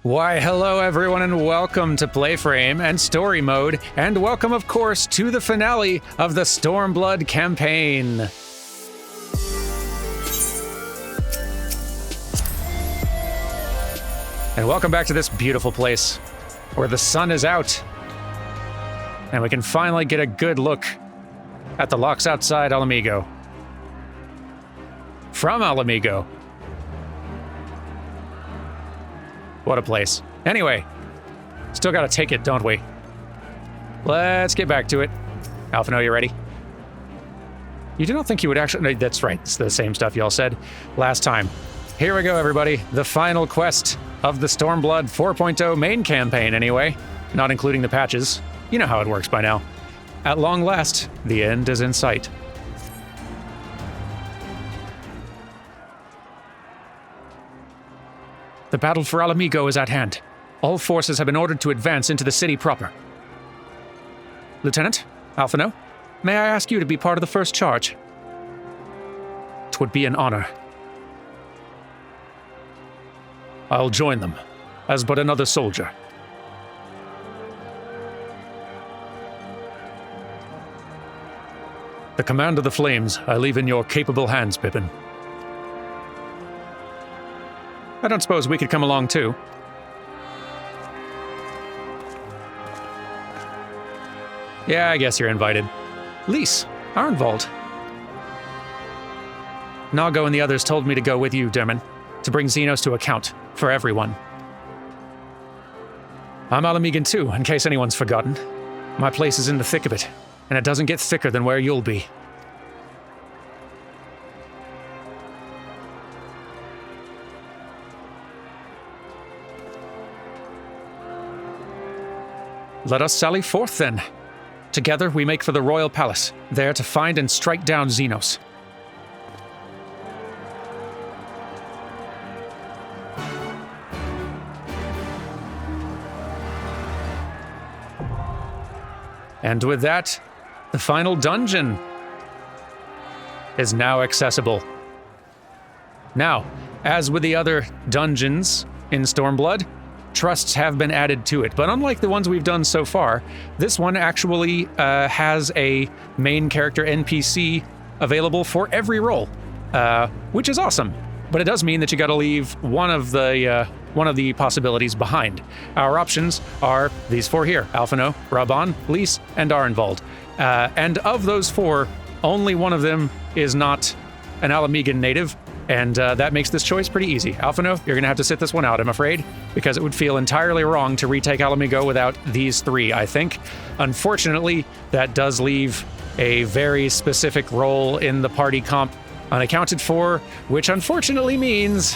Why, hello everyone, and welcome to PlayFrame and Story Mode, and welcome, of course, to the finale of the Stormblood campaign. And welcome back to this beautiful place, where the sun is out, and we can finally get a good look at the locks outside Mhigo. From Mhigo. What a place. Anyway, still gotta take it, don't we? Let's get back to it. Alphino, you ready? You do not think you would actually... No, that's right, it's the same stuff y'all said last time. Here we go, everybody. The final quest of the Stormblood 4.0 main campaign, anyway. Not including the patches. You know how it works by now. At long last, the end is in sight. The battle for Mhigo is at hand. All forces have been ordered to advance into the city proper. Lieutenant, Alphino, may I ask you to be part of the first charge? 'Twould be an honor. I'll join them, as but another soldier. The command of the flames I leave in your capable hands, Pippin. I don't suppose we could come along too. Yeah, I guess you're invited. Lys, Arnvald. Nago and the others told me to go with you, Derman, to bring Xenos to account, for everyone. I'm Alamigan too, in case anyone's forgotten. My place is in the thick of it, and it doesn't get thicker than where you'll be. Let us sally forth, then. Together we make for the royal palace, there to find and strike down Xenos. And with that, the final dungeon is now accessible. Now, as with the other dungeons in Stormblood, trusts have been added to it, but unlike the ones we've done so far, this one actually has a main character NPC available for every role, which is awesome. But it does mean that you got to leave one of the possibilities behind. Our options are these four here: Alphino, Raban, Lys, and Arnvald. And of those four, only one of them is not an Alamigan native. And that makes this choice pretty easy. Alphino, you're going to have to sit this one out, I'm afraid, because it would feel entirely wrong to retake Mhigo without these three, I think. Unfortunately, that does leave a very specific role in the party comp unaccounted for, which unfortunately means...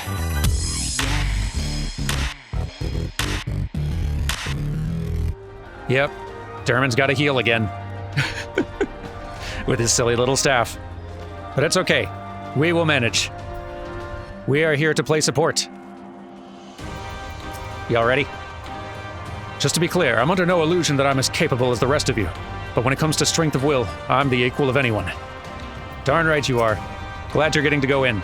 Yep, Derman's got to heal again. With his silly little staff. But it's okay. We will manage. We are here to play support. Y'all ready? Just to be clear, I'm under no illusion that I'm as capable as the rest of you. But when it comes to strength of will, I'm the equal of anyone. Darn right you are. Glad you're getting to go in.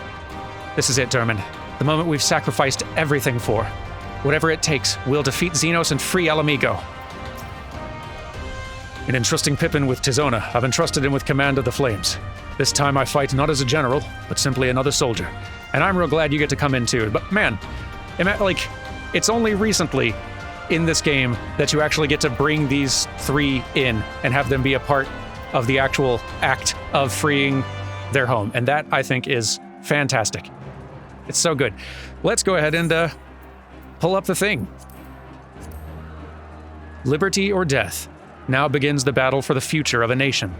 This is it, Derman. The moment we've sacrificed everything for. Whatever it takes, we'll defeat Xenos and free Mhigo. In entrusting Pippin with Tizona, I've entrusted him with command of the Flames. This time I fight not as a general, but simply another soldier. And I'm real glad you get to come in too. But man, it's only recently in this game that you actually get to bring these three in and have them be a part of the actual act of freeing their home. And that, I think, is fantastic. It's so good. Let's go ahead and pull up the thing. Liberty or death. Now begins the battle for the future of a nation.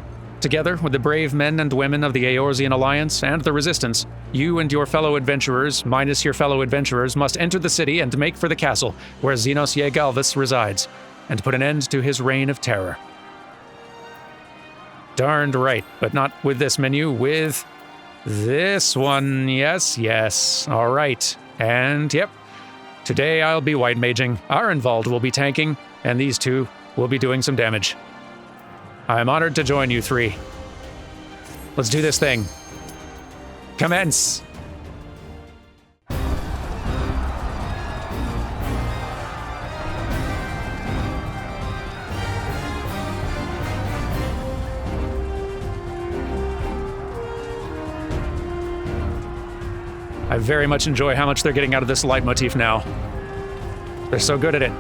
Together with the brave men and women of the Eorzean Alliance and the Resistance, you and your fellow adventurers, minus your fellow adventurers, must enter the city and make for the castle where Xenos Galvus resides, and put an end to his reign of terror. Darned right, but not with this menu, with this one. Yes. All right. And yep, today I'll be white maging, Arnvald will be tanking, and these two will be doing some damage. I am honored to join you three. Let's do this thing. Commence! very much enjoy how much they're getting out of this leitmotif now. They're so good at it.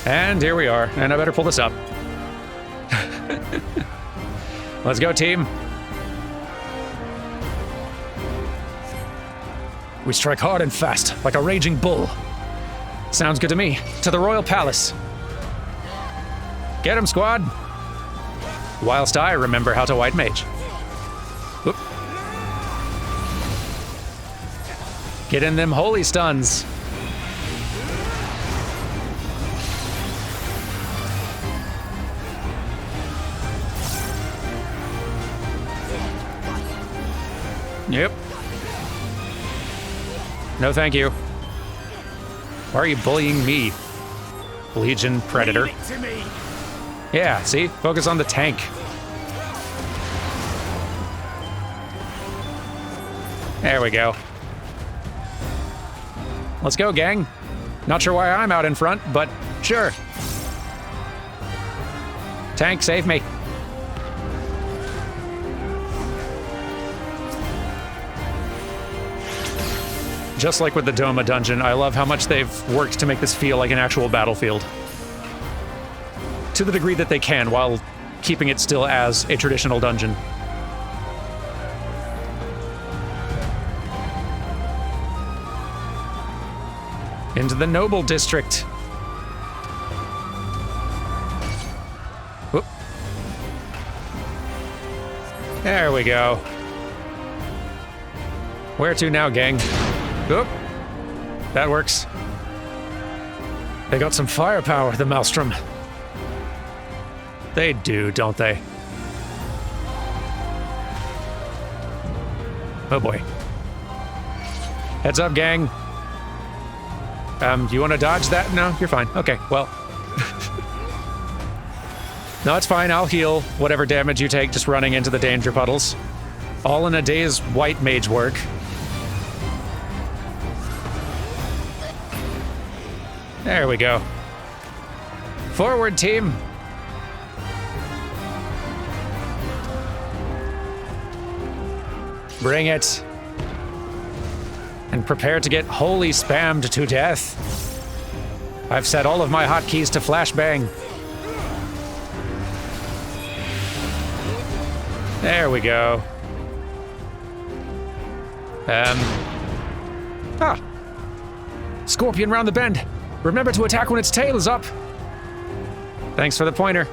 And here we are, and I better pull this up. Let's go, team. We strike hard and fast, like a raging bull. Sounds good to me. To the royal palace. Get him, squad. Whilst I remember how to white mage. Whoop. Get in them holy stuns. Yep. No, thank you. Why are you bullying me, Legion Predator? Leave it to me. Yeah, see? Focus on the tank. There we go. Let's go, gang. Not sure why I'm out in front, but sure. Tank, save me. Just like with the Doma dungeon, I love how much they've worked to make this feel like an actual battlefield. To the degree that they can, while keeping it still as a traditional dungeon. Into the Noble District. Whoop. There we go. Where to now, gang? Oop. That works. They got some firepower, the Maelstrom. They do, don't they? Oh boy. Heads up, gang. You want to dodge that? No, you're fine. Okay, well. No, it's fine. I'll heal whatever damage you take just running into the danger puddles. All in a day's white mage work. There we go. Forward, team. Bring it. And prepare to get holy spammed to death. I've set all of my hotkeys to flashbang. There we go. Scorpion round the bend. Remember to attack when its tail is up. Thanks for the pointer.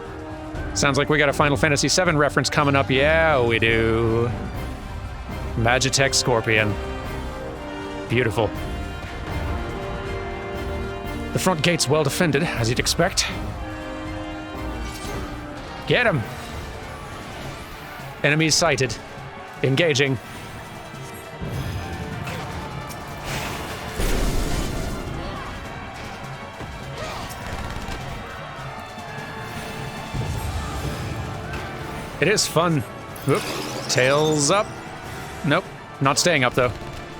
Sounds like we got a Final Fantasy VII reference coming up. Yeah, we do. Magitech Scorpion. Beautiful. The front gate's well defended, as you'd expect. Get him! Enemies sighted. Engaging. It is fun. Whoop. Tails up. Nope. Not staying up, though.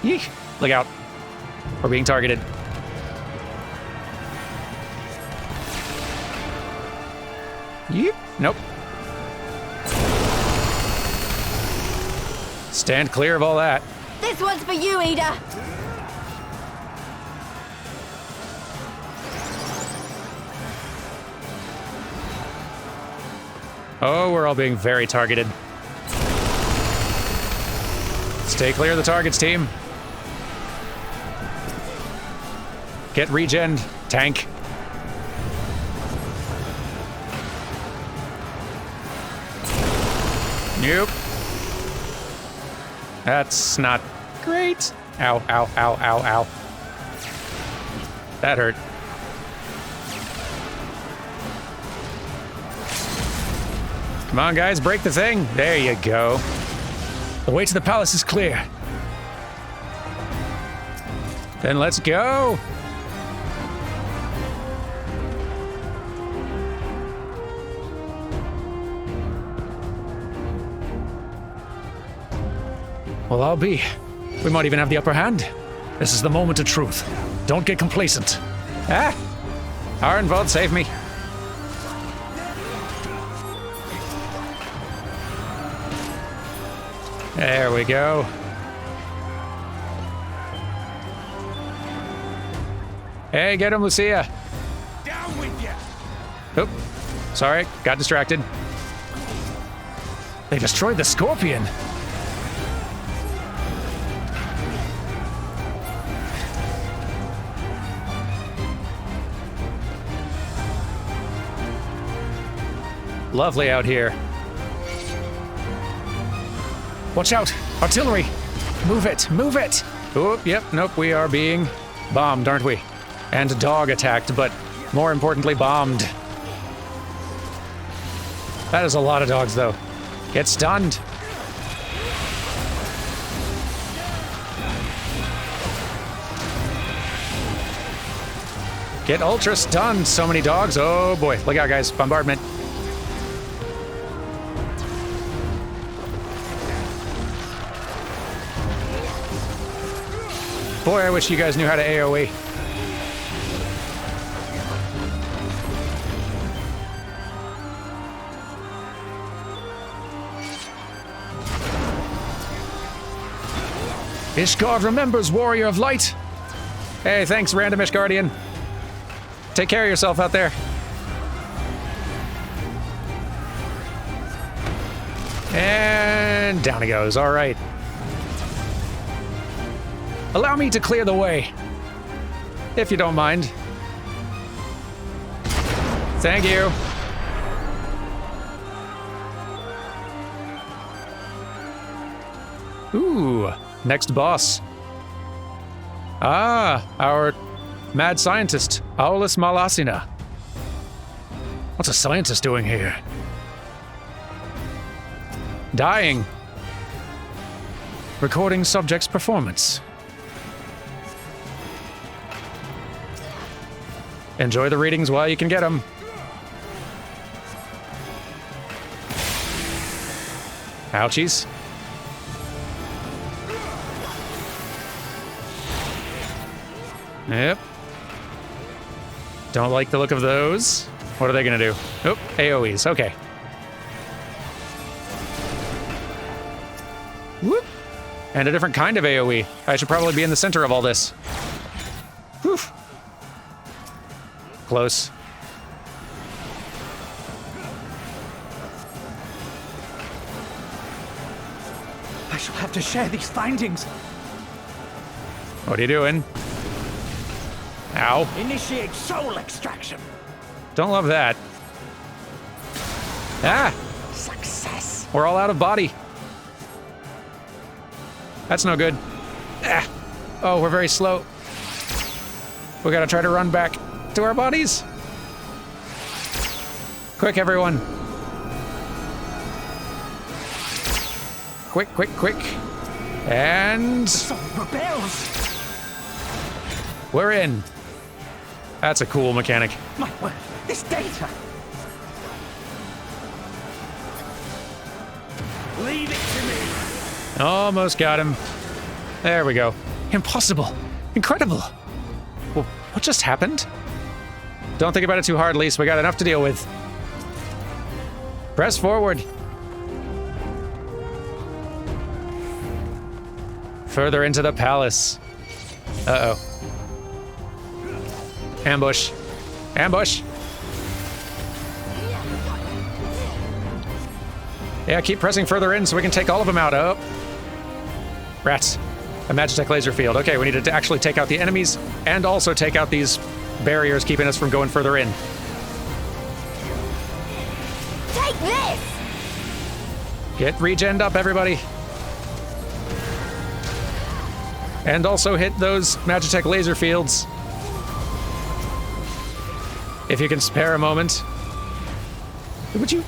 Yeek. Look out. We're being targeted. Yeep. Nope. Stand clear of all that. This one's for you, Ida. Oh, we're all being very targeted. Stay clear of the targets, team. Get regen, tank. Nope. That's not great. Ow, ow, ow, ow, ow. That hurt. Come on, guys, break the thing. There you go. The way to the palace is clear. Then let's go. Well, I'll be. We might even have the upper hand. This is the moment of truth. Don't get complacent. Ah! Arenvald, save me. There we go. Hey, get him, Lucia. Down with you. Oop. Sorry, got distracted. They destroyed the scorpion. Lovely out here. Watch out! Artillery! Move it! Move it! Oop, yep, nope, we are being bombed, aren't we? And dog attacked, but more importantly, bombed. That is a lot of dogs, though. Get stunned. Get ultra stunned. So many dogs. Oh boy. Look out, guys. Bombardment. Boy, I wish you guys knew how to AoE. Ishgard remembers, Warrior of Light. Hey, thanks, random Ishgardian. Take care of yourself out there. And down he goes. All right. Allow me to clear the way, if you don't mind. Thank you. Ooh, next boss. Ah, our mad scientist, Aulus Malasina. What's a scientist doing here? Dying. Recording subject's performance. Enjoy the readings while you can get them. Ouchies. Yep. Don't like the look of those. What are they gonna do? Oop, AoEs, okay. Whoop. And a different kind of AoE. I should probably be in the center of all this. Whew. Close. I shall have to share these findings. What are you doing? Ow. Initiate soul extraction. Don't love that. Ah! Success. We're all out of body. That's no good. Ah! Oh, we're very slow. We gotta try to run back to our bodies. Quick, everyone. Quick, quick, quick. And Soul rebels. we're in. That's a cool mechanic. My word, this data. Leave it to me. Almost got him. There we go. Impossible. Incredible. Well, what just happened? Don't think about it too hard, Lise. We got enough to deal with. Press forward. Further into the palace. Uh-oh. Ambush. Ambush. Yeah, keep pressing further in so we can take all of them out. Oh. Rats. A Magitech laser field. Okay, we need to actually take out the enemies and also take out these barriers keeping us from going further in. Take this! Get regened up, everybody. And also hit those Magitech laser fields. If you can spare a moment. Would you?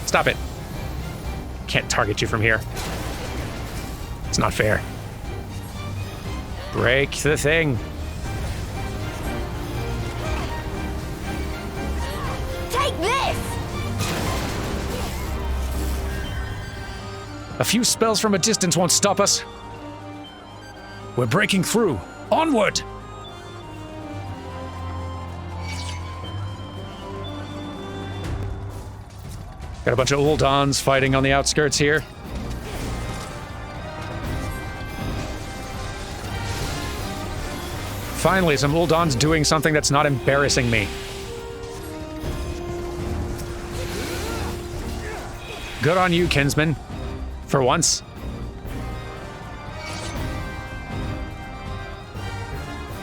Stop it. Can't target you from here. It's not fair. Break the thing. Take this! A few spells from a distance won't stop us. We're breaking through. Onward! Got a bunch of Uldans fighting on the outskirts here. Finally, some Uldon's doing something that's not embarrassing me. Good on you, kinsman. For once.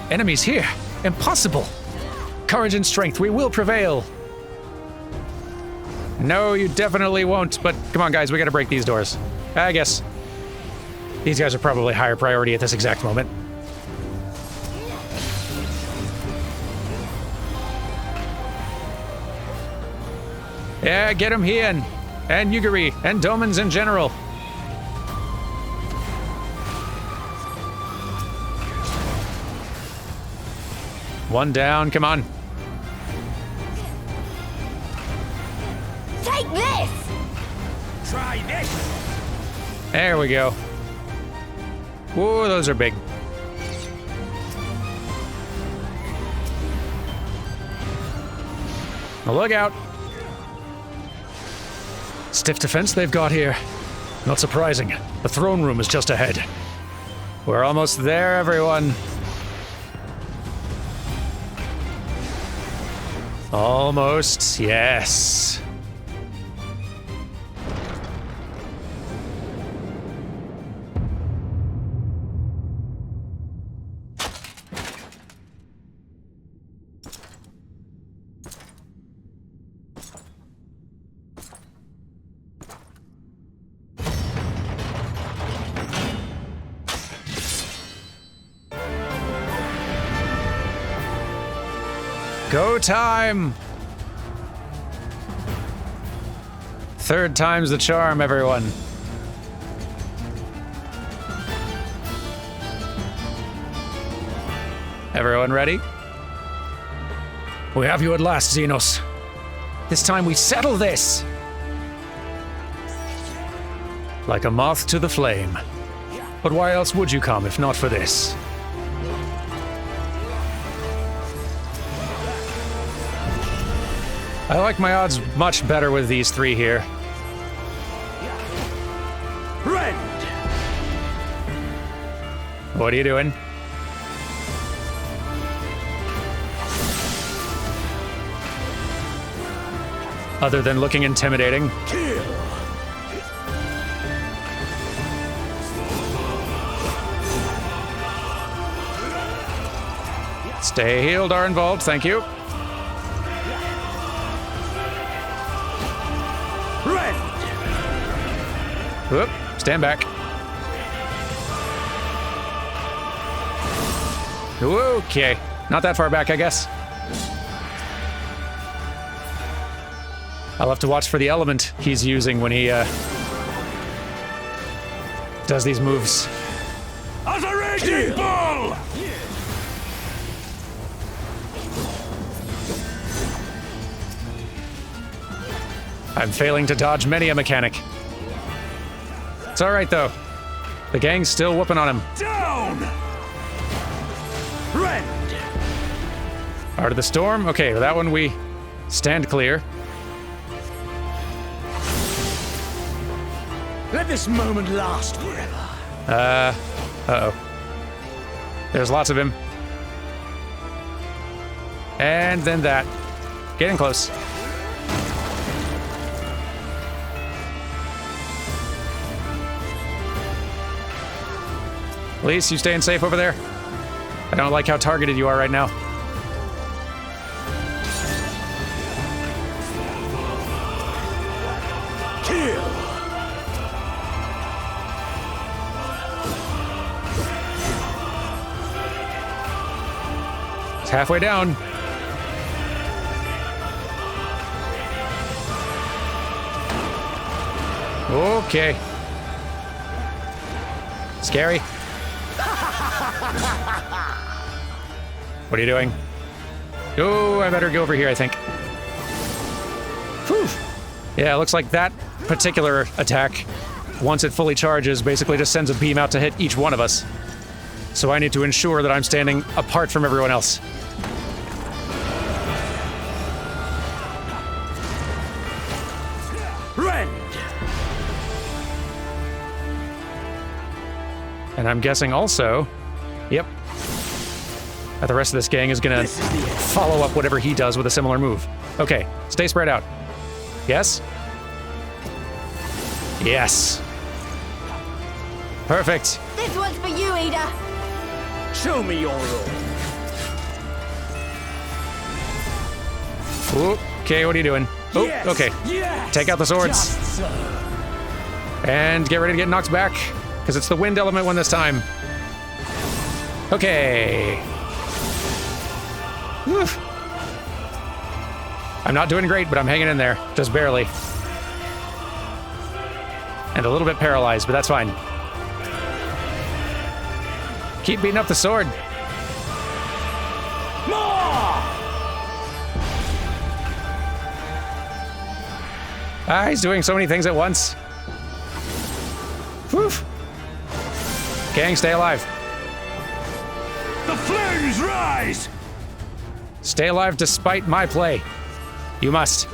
Enemies here. Impossible. Courage and strength, we will prevail. No, you definitely won't, but come on, guys, we gotta break these doors. I guess these guys are probably higher priority at this exact moment. Yeah, get him here, and Menagerie, and Domans in general. One down, come on. Take this! Try this! There we go. Whoa, those are big. Now look out. Stiff defense they've got here. Not surprising. The throne room is just ahead. We're almost there, everyone. Almost, yes. Go time! Third time's the charm, everyone. Everyone ready? We have you at last, Xenos. This time we settle this! Like a moth to the flame. But why else would you come if not for this? I like my odds much better with these three here. Rend! What are you doing? Other than looking intimidating. Kill! Stay healed are involved, thank you. Rend! Whoop, stand back. Okay, not that far back, I guess. I'll have to watch for the element he's using when he does these moves. As a raging bull! I'm failing to dodge many a mechanic. It's alright though. The gang's still whooping on him. Down! Rend! Art of the Storm? Okay, that one we stand clear. Let this moment last forever. Uh-oh. There's lots of him. And then that. Getting close. Elise, you staying safe over there? I don't like how targeted you are right now. Kill! It's halfway down. Okay. Scary. What are you doing? Oh, I better go over here, I think. Whew. Yeah, it looks like that particular attack, once it fully charges, basically just sends a beam out to hit each one of us. So I need to ensure that I'm standing apart from everyone else. Rend! And I'm guessing also... Yep. The rest of this gang is gonna follow up whatever he does with a similar move. Okay, stay spread out. Yes? Yes. Perfect. This one's for you, Ida. Show me your role. Okay, what are you doing? Oh, Yes, okay. Yes. Take out the swords. Just so. And get ready to get knocked back, because it's the wind element one this time. Okay. Whew. I'm not doing great, but I'm hanging in there. Just barely. And a little bit paralyzed, but that's fine. Keep beating up the sword. More! Ah, he's doing so many things at once. Whew. Gang, stay alive. The flames rise! Stay alive despite my play. You must.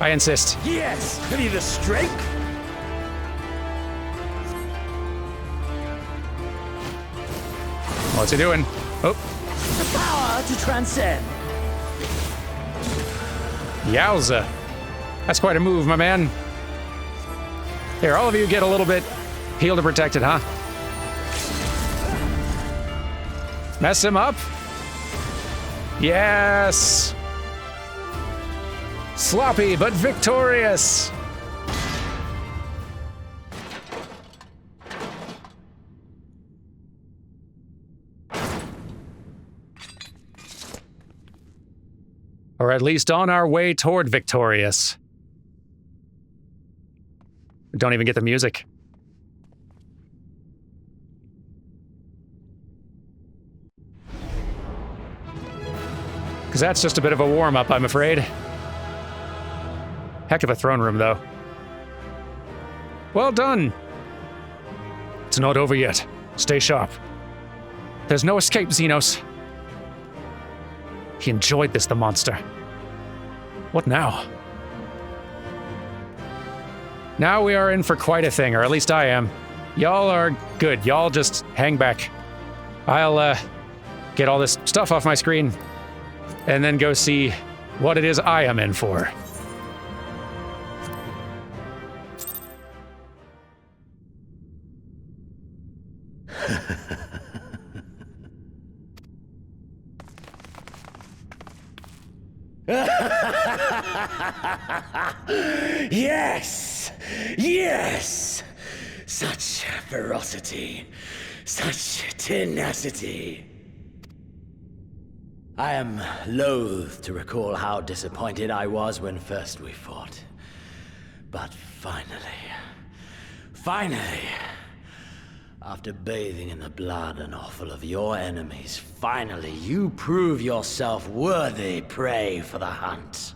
I insist. Yes! Have you the strength? What's he doing? Oh, The power to transcend. yowza. That's quite a move, my man. Here, all of you get a little bit healed and protected, huh? Mess him up? Yes! Sloppy, but victorious! Or at least on our way toward victorious. Don't even get the music. Because that's just a bit of a warm-up, I'm afraid. Heck of a throne room, though. Well done! It's not over yet. Stay sharp. There's no escape, Xenos. He enjoyed this, the monster. What now? Now we are in for quite a thing, or at least I am. Y'all are good. Y'all just hang back. I'll, get all this stuff off my screen, and then go see what it is I am in for. Yes! Yes! Such ferocity. Such tenacity. I am loath to recall how disappointed I was when first we fought. But finally, after bathing in the blood and offal of your enemies, finally you prove yourself worthy prey for the hunt.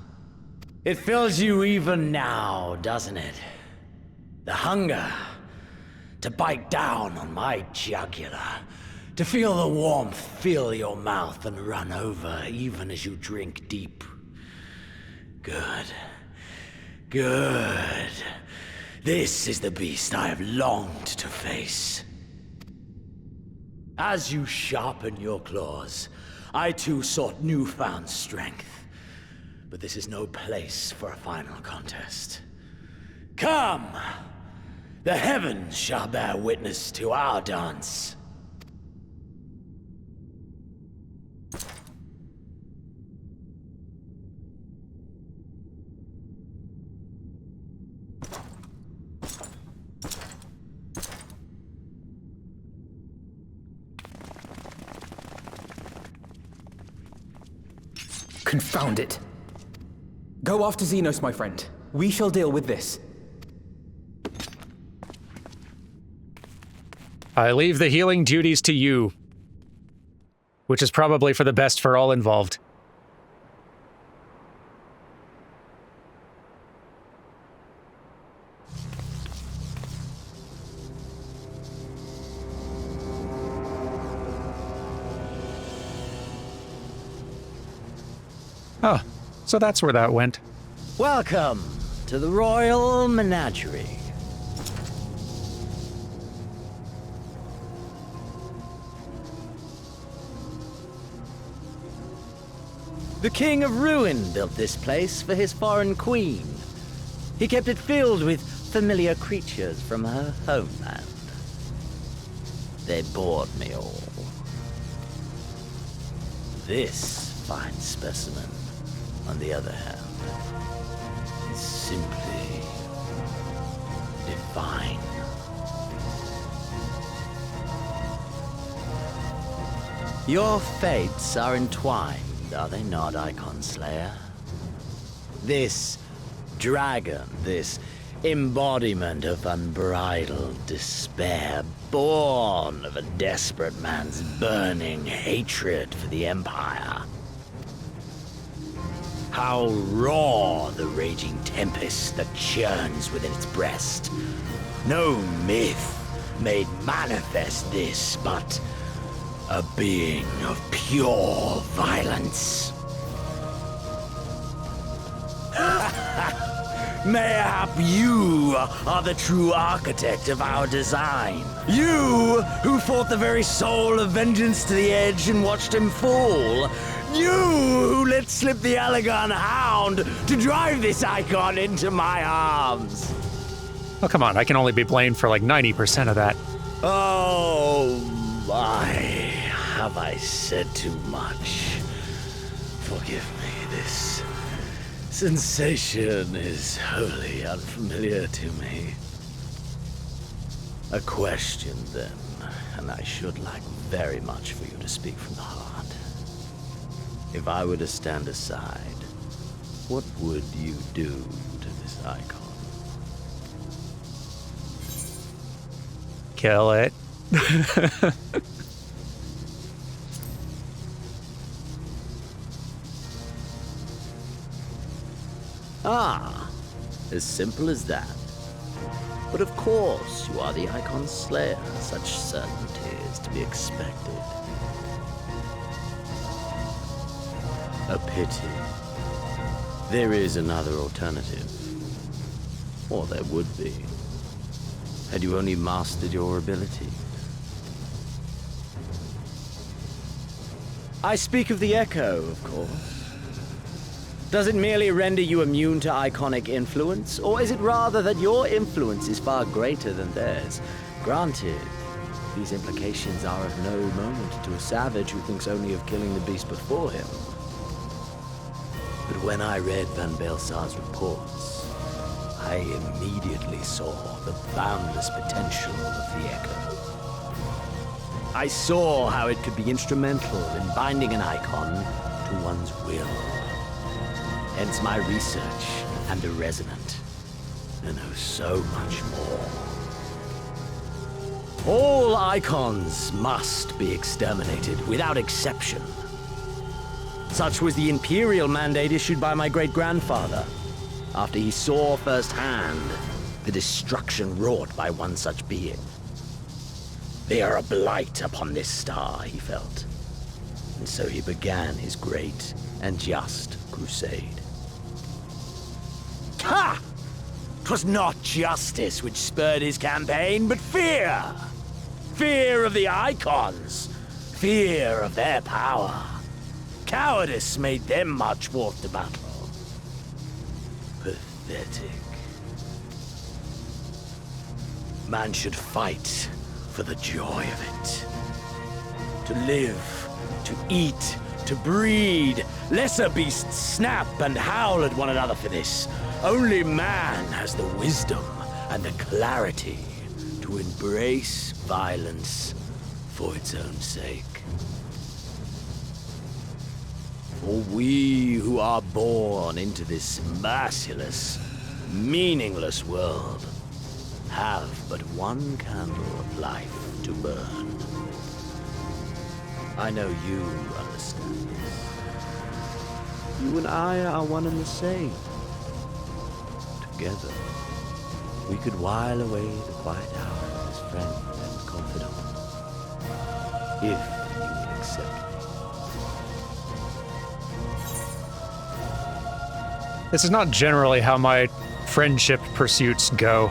It fills you even now, doesn't it? The hunger to bite down on my jugular, to feel the warmth fill your mouth and run over even as you drink deep. Good. Good. This is the beast I have longed to face. As you sharpen your claws, I too sought newfound strength. But this is no place for a final contest. Come! The heavens shall bear witness to our dance. Confound it. Go after Xenos, my friend. We shall deal with this. I leave the healing duties to you, which is probably for the best for all involved. Oh, so that's where that went. Welcome to the Royal Menagerie. The King of Ruin built this place for his foreign queen. He kept it filled with familiar creatures from her homeland. They bored me all. This fine specimen, on the other hand, is simply divine. Your fates are entwined, are they not, Icon Slayer? This dragon, this embodiment of unbridled despair, born of a desperate man's burning hatred for the Empire. How raw the raging tempest that churns within its breast. No myth made manifest this, but a being of pure violence. Mayhap you are the true architect of our design. You who fought the very soul of vengeance to the edge and watched him fall. You who let slip the Allegan hound to drive this icon into my arms. Oh, come on, I can only be blamed for like 90% of that. Oh my, have I said too much? Forgive me, this sensation is wholly unfamiliar to me. A question, then, and I should like very much for you to speak from the heart. If I were to stand aside, what would you do to this icon? Kill it. Ah, as simple as that. But of course, you are the Icon Slayer. Such certainty is to be expected. A pity. There is another alternative. Or there would be. Had you only mastered your ability. I speak of the Echo, of course. Does it merely render you immune to iconic influence, or is it rather that your influence is far greater than theirs? Granted, these implications are of no moment to a savage who thinks only of killing the beast before him. But when I read Van Baelsar's reports, I immediately saw the boundless potential of the Echo. I saw how it could be instrumental in binding an icon to one's will. Hence my research and the Resonant, and oh, so much more. All icons must be exterminated without exception. Such was the imperial mandate issued by my great-grandfather, after he saw firsthand the destruction wrought by one such being. They are a blight upon this star, he felt, and so he began his great and just crusade. Ha! 'Twas not justice which spurred his campaign, but fear! Fear of the Icons! Fear of their power! Cowardice made them march forth to battle. Pathetic. Man should fight for the joy of it. To live, to eat, to breed. Lesser beasts snap and howl at one another for this. Only man has the wisdom and the clarity to embrace violence for its own sake. For we who are born into this merciless, meaningless world have but one candle of life to burn. I know you understand this. You and I are one and the same. Together, we could while away the quiet hours as friend and confidant. If you will accept me. This is not generally how my friendship pursuits go.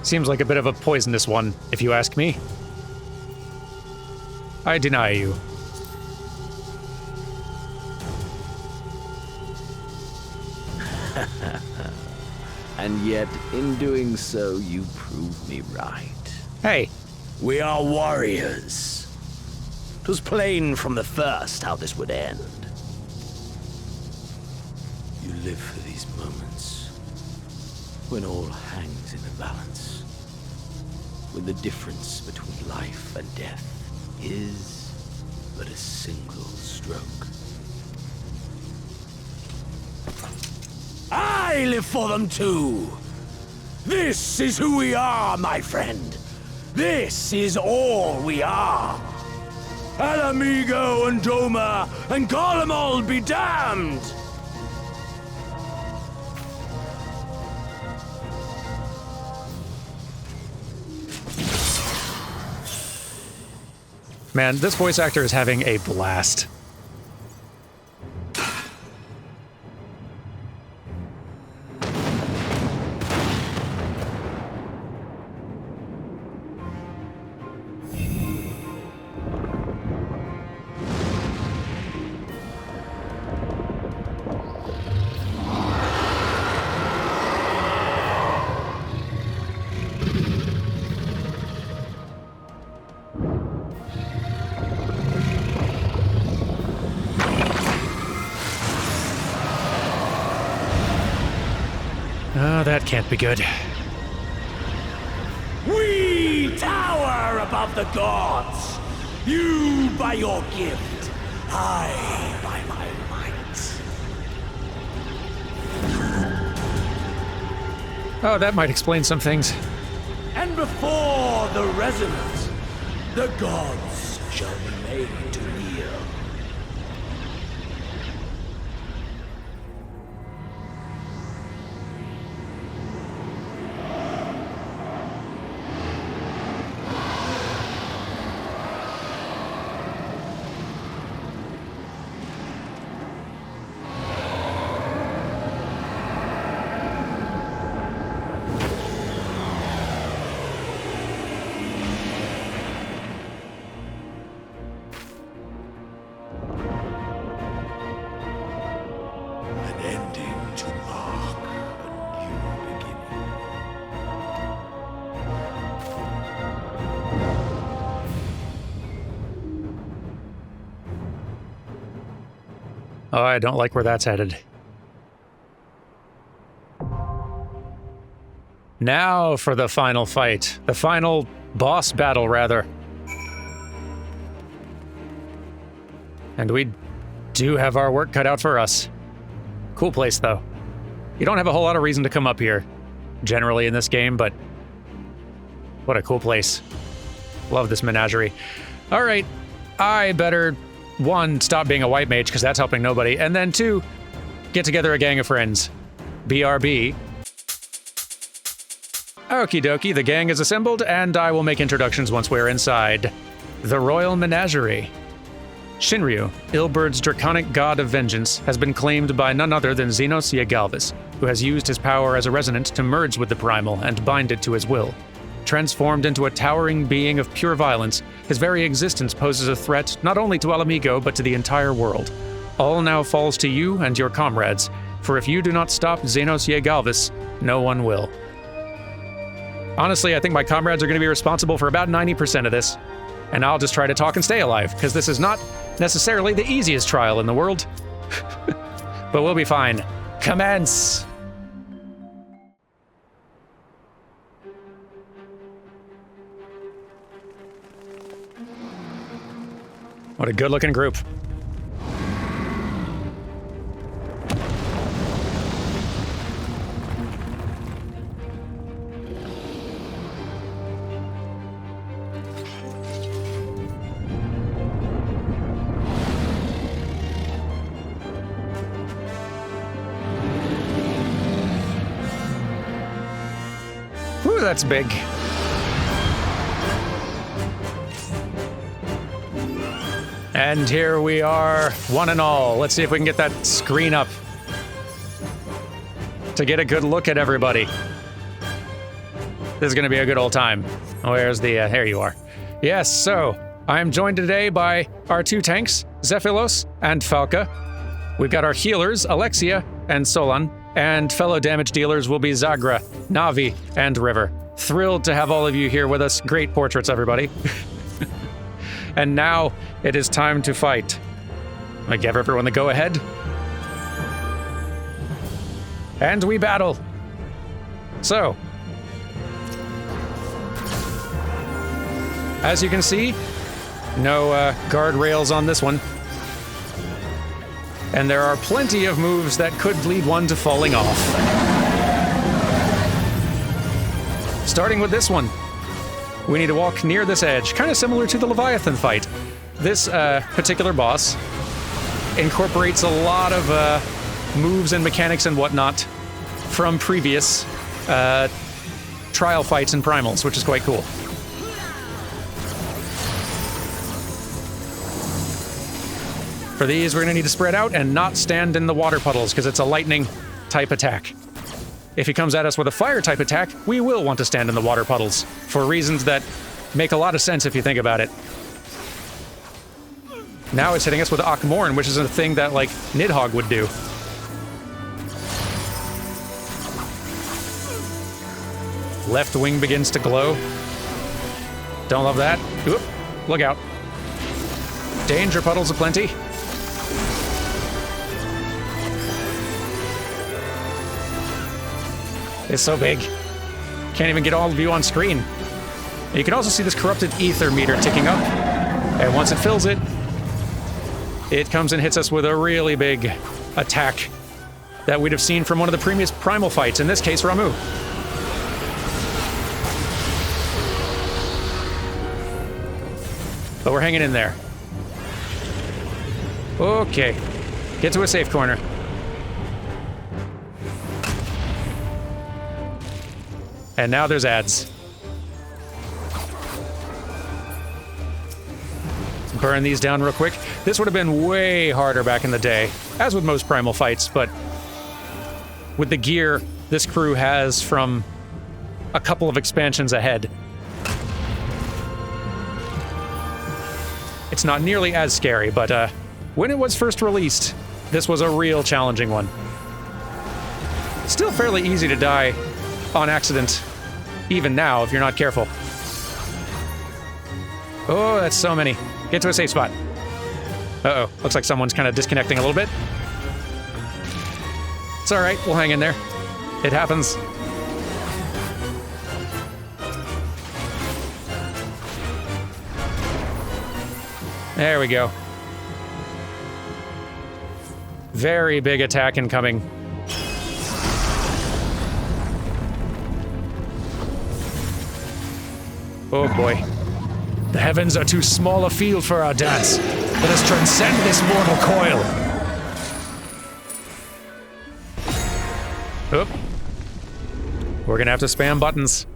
Seems like a bit of a poisonous one, if you ask me. I deny you. And yet, in doing so, you prove me right. Hey, We are warriors. 'Twas plain from the first how this would end. You live for these moments, when all hangs in the balance, when the difference between life and death is but a single stroke. I live for them too! This is who we are, my friend! This is all we are! And Mhigo and Doma and call 'em all be damned! man, this voice actor is having a blast. Oh, that can't be good. We tower above the gods! You by your gift, I by my might. Oh, that might explain some things. And before the resonance, the gods shall be made to kneel. An ending to mark a new beginning. Oh, I don't like where that's headed. Now for the final fight. The final boss battle, rather. And we do have our work cut out for us. Cool place, though. You don't have a whole lot of reason to come up here, generally in this game, but what a cool place. Love this menagerie. All right, I better, one, stop being a white mage, because that's helping nobody, and then two, get together a gang of friends. BRB. Okie dokie, the gang is assembled, and I will make introductions once we're inside. The Royal Menagerie. Shinryu, Ilburd's draconic god of vengeance, has been claimed by none other than Xenos Galvis, who has used his power as a resonant to merge with the primal and bind it to his will. Transformed into a towering being of pure violence, his very existence poses a threat not only to Mhigo but to the entire world. All now falls to you and your comrades, for if you do not stop Xenos Galvis, no one will. Honestly, I think my comrades are going to be responsible for about 90% of this, and I'll just try to talk and stay alive, because this is not necessarily the easiest trial in the world. But we'll be fine. Commence! What a good-looking group. Whew, that's big. And here we are, one and all. Let's see if we can get that screen up to get a good look at everybody. This is going to be a good old time. Where's the, here you are. Yes, so, I am joined today by our two tanks, Zephylos and Falca. We've got our healers, Alexia and Solan, and fellow damage dealers will be Zagra, Navi, and River. Thrilled to have all of you here with us. Great portraits, everybody. And now it is time to fight. I give everyone the go-ahead. And we battle. So, as you can see, no guardrails on this one. And there are plenty of moves that could lead one to falling off. Starting with this one. We need to walk near this edge, kind of similar to the Leviathan fight. This particular boss incorporates a lot of moves and mechanics and whatnot from previous trial fights and primals, which is quite cool. For these, we're going to need to spread out and not stand in the water puddles, because it's a lightning type attack. If he comes at us with a fire type attack, we will want to stand in the water puddles, for reasons that make a lot of sense if you think about it. Now it's hitting us with Akmorn, which is a thing that, like, Nidhogg would do. Left wing begins to glow. Don't love that. Oop, look out. Danger puddles aplenty. It's so big. Can't even get all of you on screen. And you can also see this corrupted ether meter ticking up. And once it fills it, it comes and hits us with a really big attack that we'd have seen from one of the previous primal fights, in this case, Ramuh. But we're hanging in there. Okay. Get to a safe corner. And now there's ads. Burn these down real quick. This would have been way harder back in the day, as with most primal fights, but with the gear this crew has from a couple of expansions ahead, it's not nearly as scary, but when it was first released, this was a real challenging one. Still fairly easy to die on accident, even now, if you're not careful. Oh, that's so many. Get to a safe spot. Uh-oh, looks like someone's kind of disconnecting a little bit. It's all right, we'll hang in there. It happens. There we go. Very big attack incoming. Oh boy. The heavens are too small a field for our dance. Let us transcend this mortal coil. Oop. We're gonna have to spam buttons.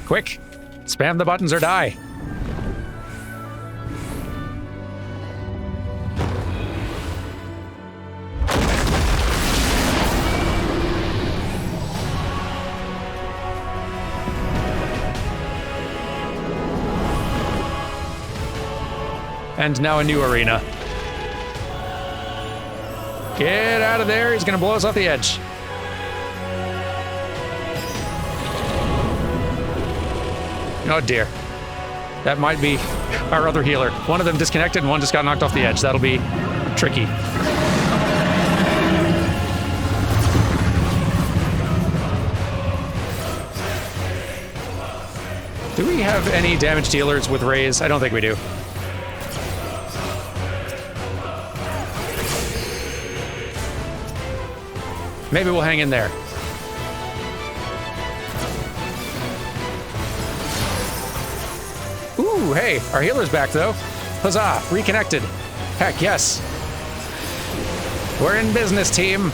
Quick, spam the buttons or die. And now a new arena. Get out of there, he's gonna blow us off the edge. Oh dear. That might be our other healer. One of them disconnected and one just got knocked off the edge. That'll be tricky. Do we have any damage dealers with rays? I don't think we do. Maybe we'll hang in there. Ooh, hey, our healer's back though. Huzzah, reconnected. Heck yes. We're in business, team.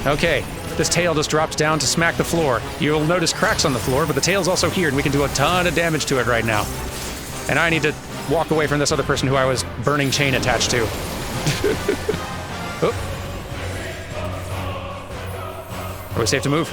Okay, this tail just drops down to smack the floor. You'll notice cracks on the floor, but the tail's also here and we can do a ton of damage to it right now. And I need to walk away from this other person who I was burning chain attached to. Oop. Are we safe to move?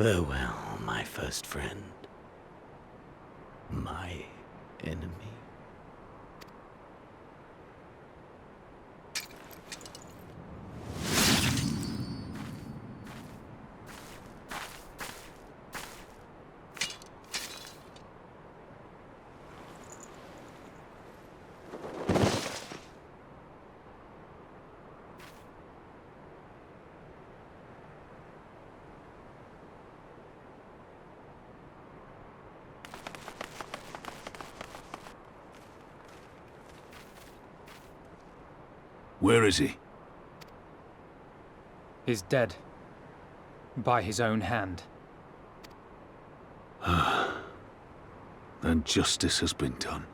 Farewell, my first friend. My enemy. Where is he? He's dead. By his own hand. Then justice has been done.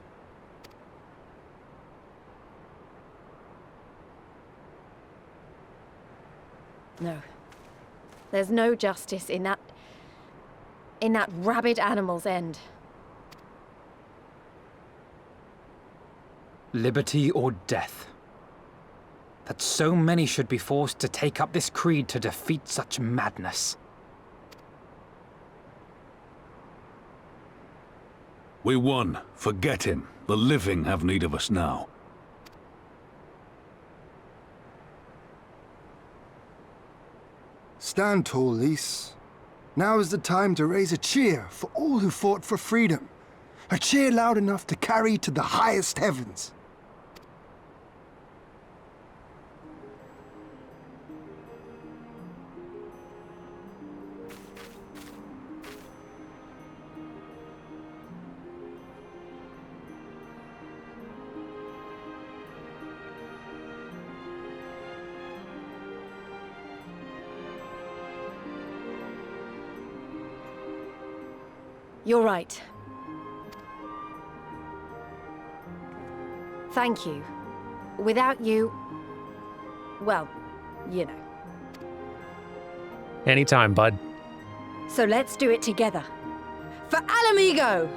No. There's no justice in that rabid animal's end. Liberty or death. That so many should be forced to take up this creed to defeat such madness. We won. Forget him. The living have need of us now. Stand tall, Lys. Now is the time to raise a cheer for all who fought for freedom. A cheer loud enough to carry to the highest heavens. You're right. Thank you. Without you... well, you know. Anytime, bud. So let's do it together. For Mhigo!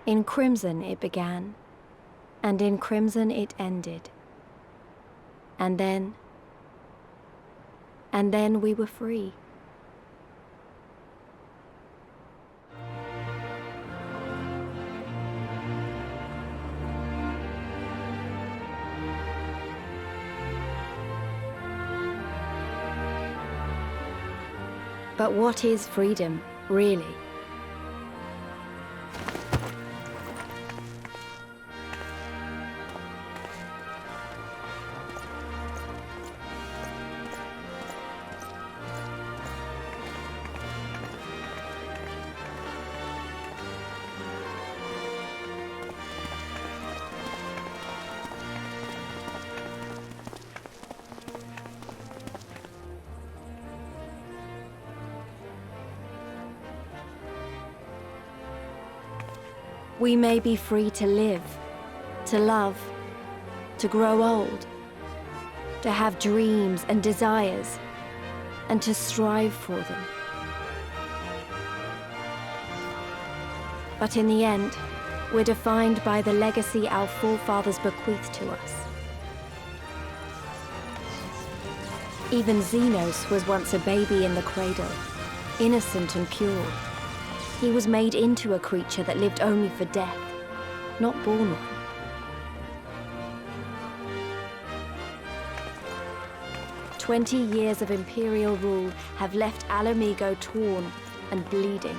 In crimson it began, And in crimson it ended. And then we were free. But what is freedom, really? We may be free to live, to love, to grow old, to have dreams and desires, and to strive for them. But in the end, we're defined by the legacy our forefathers bequeathed to us. Even Xenos was once a baby in the cradle, innocent and pure. He was made into a creature that lived only for death, not born one. "20 years of Imperial rule have left Ala Mhigo torn and bleeding.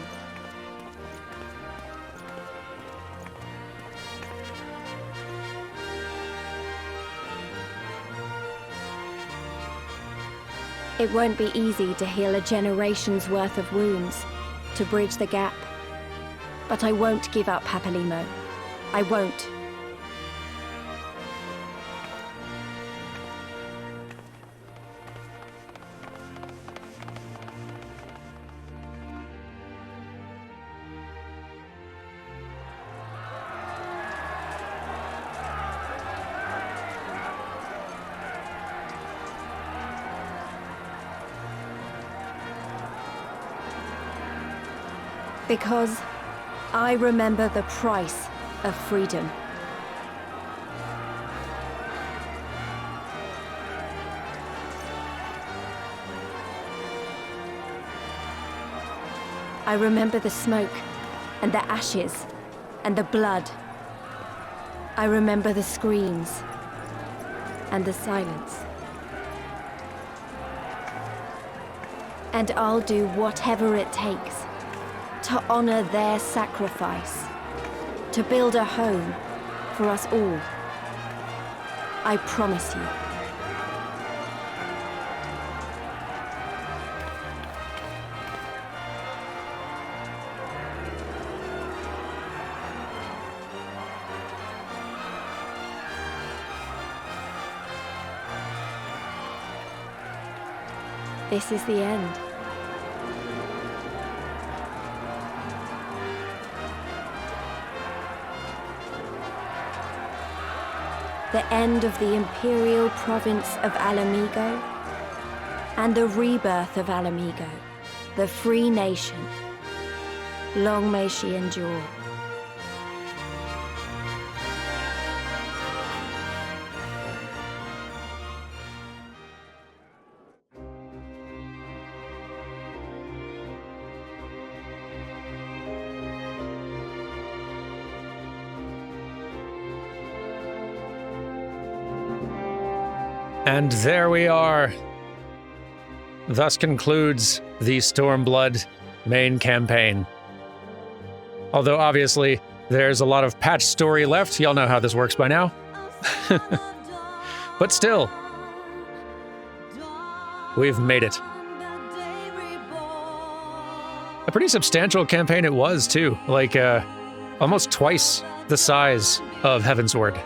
It won't be easy to heal a generation's worth of wounds, to bridge the gap. But I won't give up, Papalimo. I won't. Because I remember the price of freedom. I remember the smoke, and the ashes, and the blood. I remember the screams, and the silence. And I'll do whatever it takes to honor their sacrifice, to build a home for us all. I promise you. This is the end. The end of the Imperial province of Ala Mhigo, and the rebirth of Ala Mhigo, the free nation. Long may she endure. And there we are. Thus concludes the Stormblood main campaign. Although obviously there's a lot of patch story left, y'all know how this works by now. But still, we've made it. A pretty substantial campaign it was too, like almost twice the size of Heavensward.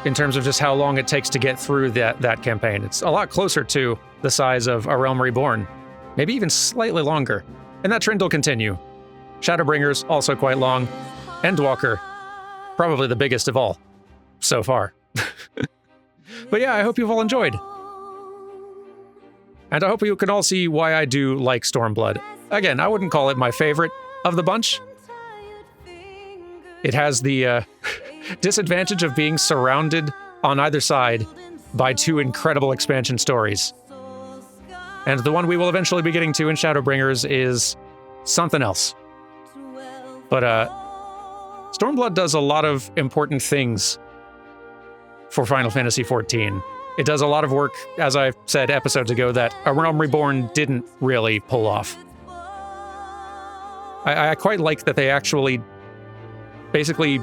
In terms of just how long it takes to get through that campaign. It's a lot closer to the size of A Realm Reborn, maybe even slightly longer. And that trend will continue. Shadowbringers, also quite long. Endwalker, probably the biggest of all, so far. But yeah, I hope you've all enjoyed. And I hope you can all see why I do like Stormblood. Again, I wouldn't call it my favorite of the bunch. It has the disadvantage of being surrounded on either side by two incredible expansion stories. And the one we will eventually be getting to in Shadowbringers is something else. But Stormblood does a lot of important things for Final Fantasy XIV. It does a lot of work, as I said episodes ago, that A Realm Reborn didn't really pull off. I quite like that they actually basically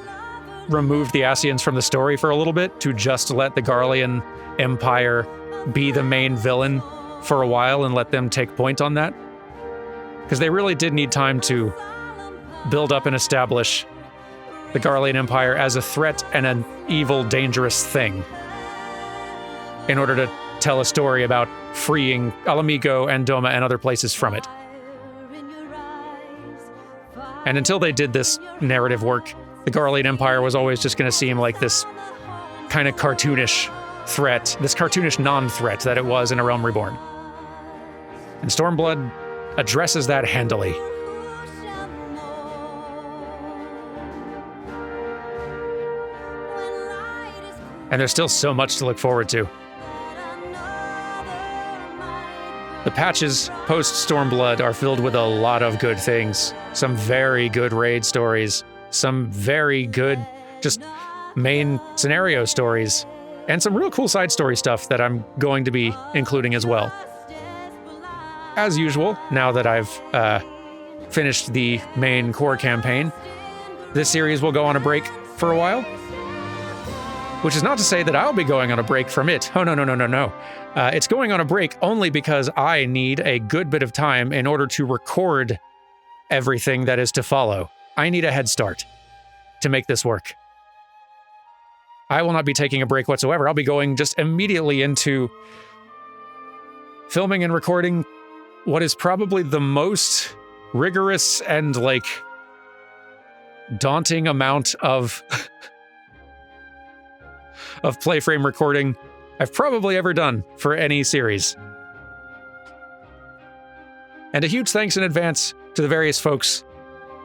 removed the Ascians from the story for a little bit to just let the Garlean Empire be the main villain for a while and let them take point on that. Because they really did need time to build up and establish the Garlean Empire as a threat and an evil, dangerous thing in order to tell a story about freeing Mhigo and Doma and other places from it. And until they did this narrative work, the Garlean Empire was always just going to seem like this kind of cartoonish threat, this cartoonish non-threat that it was in A Realm Reborn. And Stormblood addresses that handily. And there's still so much to look forward to. The patches post-Stormblood are filled with a lot of good things. Some very good raid stories, some very good just main scenario stories, and some real cool side story stuff that I'm going to be including as well. As usual, now that I've finished the main core campaign, this series will go on a break for a while. Which is not to say that I'll be going on a break from it. Oh, no. It's going on a break only because I need a good bit of time in order to record everything that is to follow. I need a head start to make this work. I will not be taking a break whatsoever. I'll be going just immediately into filming and recording what is probably the most rigorous and, daunting amount of PlayFrame recording I've probably ever done for any series. And a huge thanks in advance to the various folks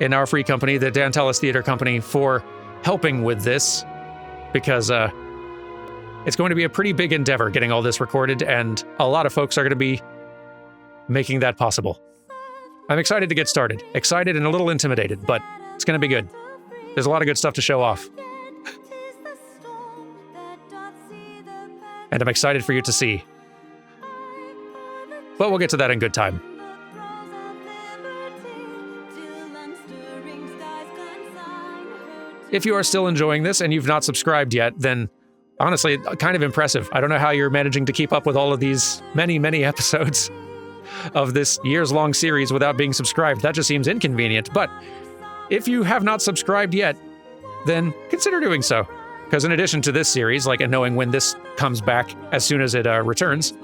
in our free company, the Dantalis Theater Company, for helping with this, because it's going to be a pretty big endeavor getting all this recorded, and a lot of folks are going to be making that possible. I'm excited to get started. Excited and a little intimidated, but it's going to be good. There's a lot of good stuff to show off. And I'm excited for you to see. But we'll get to that in good time. If you are still enjoying this and you've not subscribed yet, then honestly, kind of impressive. I don't know how you're managing to keep up with all of these many, many episodes of this years-long series without being subscribed. That just seems inconvenient. But if you have not subscribed yet, then consider doing so. Because in addition to this series, and knowing when this comes back as soon as it returns,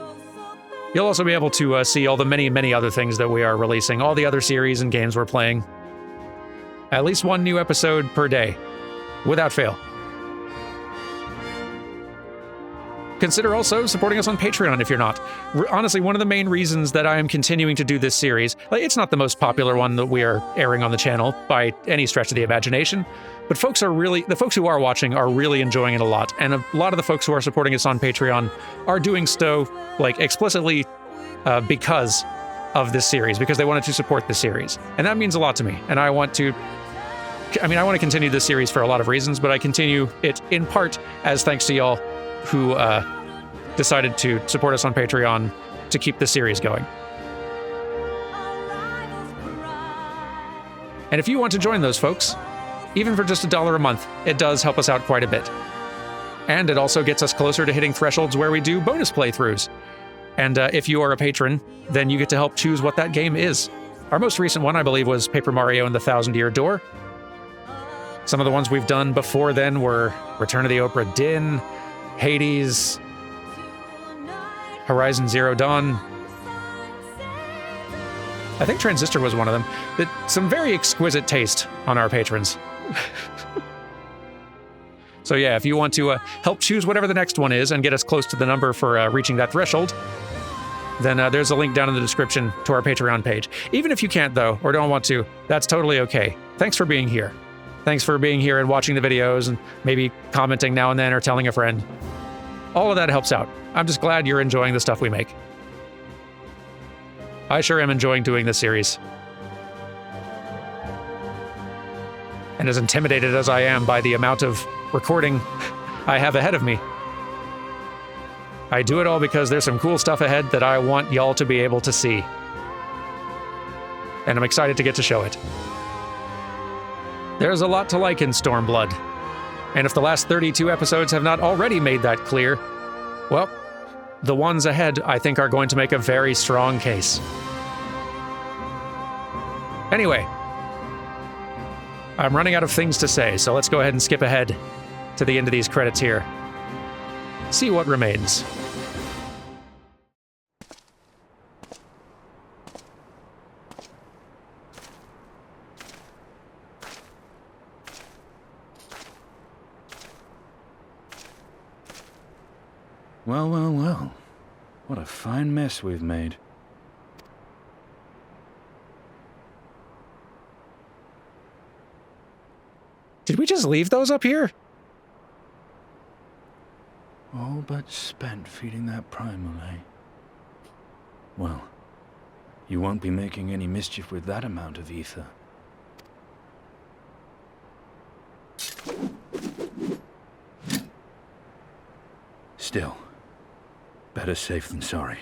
you'll also be able to see all the many, many other things that we are releasing, all the other series and games we're playing. At least one new episode per day, without fail. Consider also supporting us on Patreon if you're not. Honestly, one of the main reasons that I am continuing to do this series, it's not the most popular one that we are airing on the channel by any stretch of the imagination, but the folks who are watching are really enjoying it a lot, and a lot of the folks who are supporting us on Patreon are doing so, explicitly because of this series, because they wanted to support this series. And that means a lot to me, and I want to continue this series for a lot of reasons, but I continue it in part as thanks to y'all who decided to support us on Patreon to keep this series going. And if you want to join those folks, even for just $1 a month, it does help us out quite a bit. And it also gets us closer to hitting thresholds where we do bonus playthroughs. And if you are a patron, then you get to help choose what that game is. Our most recent one, I believe, was Paper Mario and the Thousand-Year Door. Some of the ones we've done before then were Return of the Obra Dinn, Hades, Horizon Zero Dawn. I think Transistor was one of them. Some very exquisite taste on our patrons. So yeah, if you want to help choose whatever the next one is and get us close to the number for reaching that threshold, then there's a link down in the description to our Patreon page. Even if you can't, though, or don't want to, that's totally okay. Thanks for being here. Thanks for being here and watching the videos and maybe commenting now and then or telling a friend. All of that helps out. I'm just glad you're enjoying the stuff we make. I sure am enjoying doing this series. And as intimidated as I am by the amount of recording I have ahead of me, I do it all because there's some cool stuff ahead that I want y'all to be able to see. And I'm excited to get to show it. There's a lot to like in Stormblood. And if the last 32 episodes have not already made that clear, well, the ones ahead I think are going to make a very strong case. Anyway, I'm running out of things to say, so let's go ahead and skip ahead to the end of these credits here. See what remains. Well, well, well. What a fine mess we've made. Did we just leave those up here? All but spent feeding that primal, eh? Well, you won't be making any mischief with that amount of ether. Still, better safe than sorry.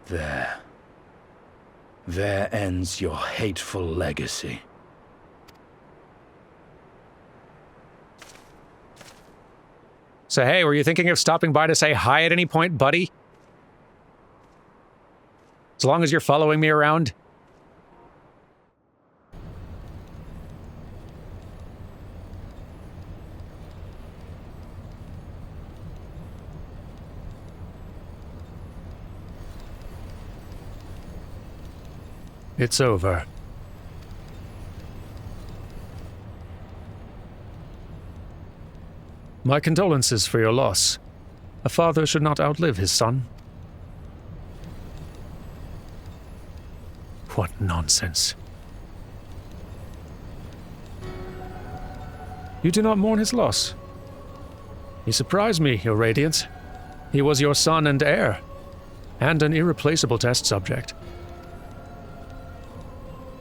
There. There ends your hateful legacy. So hey, were you thinking of stopping by to say hi at any point, buddy? As long as you're following me around. It's over. My condolences for your loss. A father should not outlive his son. What nonsense. You do not mourn his loss. He surprised me, Your Radiance. He was your son and heir, and an irreplaceable test subject.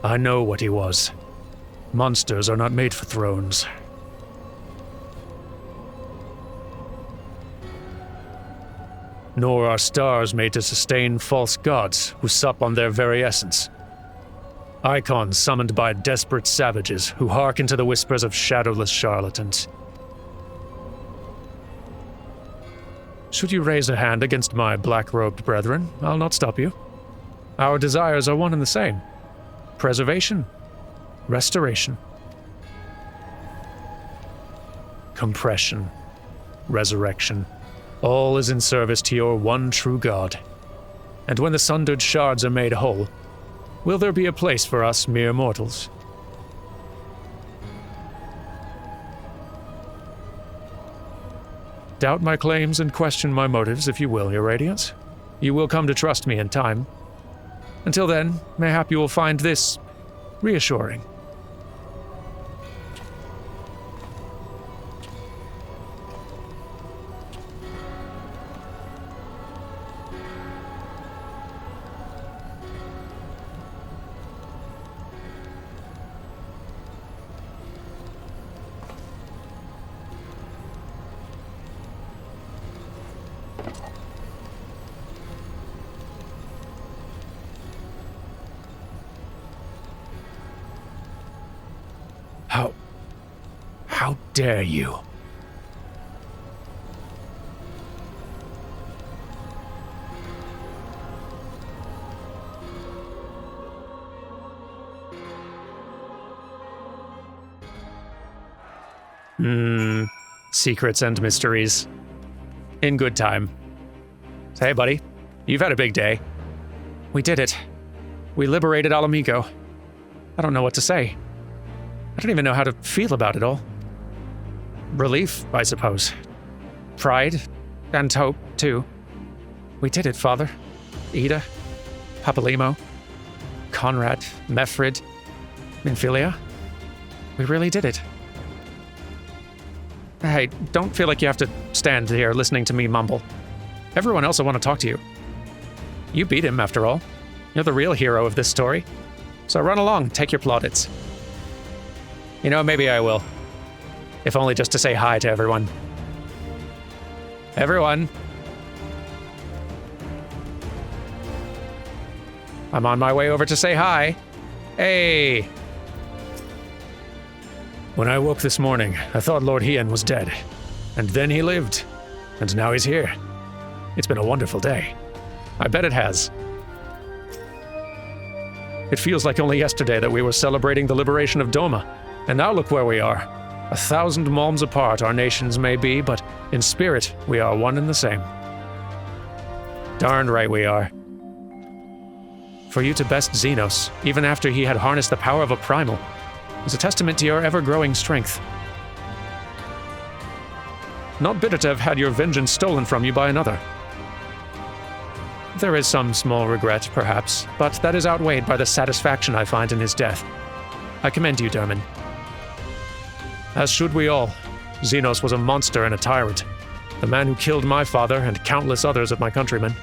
I know what he was. Monsters are not made for thrones. Nor are stars made to sustain false gods who sup on their very essence. Icons summoned by desperate savages who hearken to the whispers of shadowless charlatans. Should you raise a hand against my black-robed brethren, I'll not stop you. Our desires are one and the same. Preservation. Restoration. Compression. Resurrection. All is in service to your one true God. And when the sundered shards are made whole, will there be a place for us mere mortals? Doubt my claims and question my motives, if you will, Your Radiance. You will come to trust me in time. Until then, mayhap you will find this reassuring. How dare you? Secrets and mysteries. In good time. Hey, buddy. You've had a big day. We did it. We liberated Mhigo. I don't know what to say. I don't even know how to feel about it all. Relief, I suppose. Pride, and hope, too. We did it, Father. Ida, Papalimo, Conrad, Mefrid, Minfilia. We really did it. Hey, don't feel like you have to stand here listening to me mumble. Everyone else will want to talk to you. You beat him, after all. You're the real hero of this story. So run along, take your plaudits. You know, maybe I will. If only just to say hi to everyone. Everyone. I'm on my way over to say hi. Hey. When I woke this morning, I thought Lord Hien was dead. And then he lived. And now he's here. It's been a wonderful day. I bet it has. It feels like only yesterday that we were celebrating the liberation of Doma. And now look where we are. 1,000 malms apart our nations may be, but in spirit we are one and the same. Darned right we are. For you to best Xenos, even after he had harnessed the power of a primal, is a testament to your ever-growing strength. Not bitter to have had your vengeance stolen from you by another. There is some small regret, perhaps, but that is outweighed by the satisfaction I find in his death. I commend you, Dermin. As should we all. Xenos was a monster and a tyrant. The man who killed my father and countless others of my countrymen.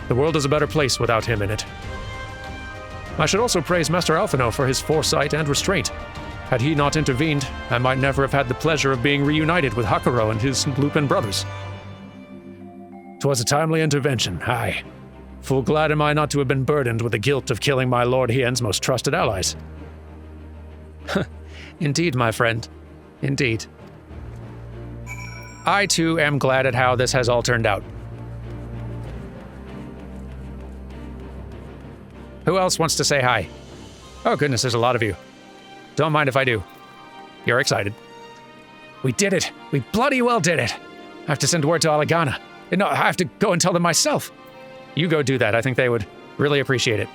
The world is a better place without him in it. I should also praise Master Alphino for his foresight and restraint. Had he not intervened, I might never have had the pleasure of being reunited with Hakuro and his Lupin brothers. 'Twas a timely intervention, aye. Full glad am I not to have been burdened with the guilt of killing my Lord Hien's most trusted allies. Indeed, my friend. Indeed. I, too, am glad at how this has all turned out. Who else wants to say hi? Oh goodness, there's a lot of you. Don't mind if I do. You're excited. We did it! We bloody well did it! I have to send word to Alagana. No, I have to go and tell them myself. You go do that. I think they would really appreciate it.